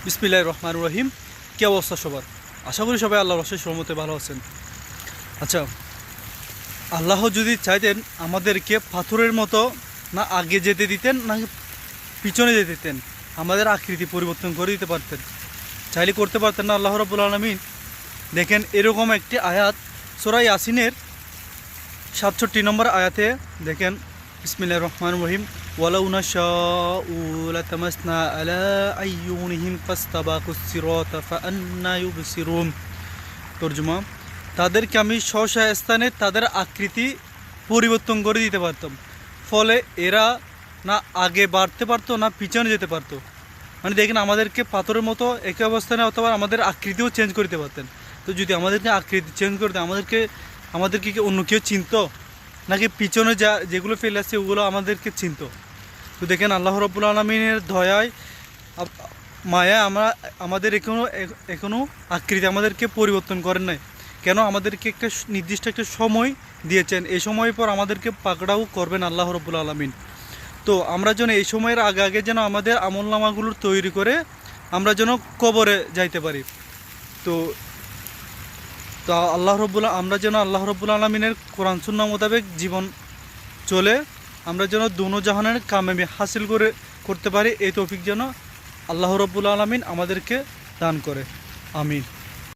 বিসমিল্লাহির রহমানির রহিম। কী অবস্থা সবার? আশা করি সবাই আল্লাহর অশেষ রহমতে ভালো আছেন। আচ্ছা, আল্লাহ যদি চাইতেন আমাদেরকে পাথরের মতো না আগে যেতে দিতেন না পিছনে যেতে দিতেন, আমাদের আকৃতি পরিবর্তন করে দিতে পারতেন, চাইলে করতে পারতেন না আল্লাহ রাব্বুল আলামিন। দেখেন এরকম একটি আয়াত সূরা ইয়াসিনের ৬৭ নম্বর আয়াতে দেখেন, বিসমিল্লাহির রহমানির রহিম, ওয়ালাউ নাশাউ লাতামাসনা আলা আইয়ুনিহিম ফাস্তাবাকুস সিরাতা ফাআন্না ইউবসিরুন। তর্জমা: তাদেরকে আমি স্ব স্থানে তাদের আকৃতি পরিবর্তন করে দিতে পারতাম, ফলে এরা না আগে বাড়তে পারতো না পিছনে যেতে পারতো। মানে দেখেন, আমাদেরকে পাথরের মতো একই অবস্থানে অথবা আমাদের আকৃতিও চেঞ্জ করতে পারতেন। তো যদি আমাদেরকে আকৃতি চেঞ্জ করতে আমাদেরকে কি অন্য কেউ চিনতো, নাকি পিছনে যেগুলো ফেলে আসছে ওগুলো আমাদেরকে চিনতো? তো দেখেন, আল্লাহ রাব্বুল আলামিনের দয়ায় মায়া আমাদের এখনও আকৃতি আমাদেরকে পরিবর্তন করেন নাই। কেন? আমাদেরকে একটা নির্দিষ্ট একটা সময় দিয়েছেন, এই সময়ের পর আমাদেরকে পাকড়াও করবেন আল্লাহ রাব্বুল আলামিন। তো আমরা যেন এই সময়ের আগে আগে যেন আমাদের আমলনামাগুলো তৈরি করে আমরা যেন কবরে যাইতে পারি। তো তো আমরা যেন আল্লাহ রাব্বুল আলামিনের কোরআন সুন্নাহ মোতাবেক জীবন চলে আমরা যেন দুনো জাহানের কামিয়াবি হাসিল করতে পারি, এই তৌফিক যেন আল্লাহ রাব্বুল আলামিন আমাদেরকে দান করে। আমিন।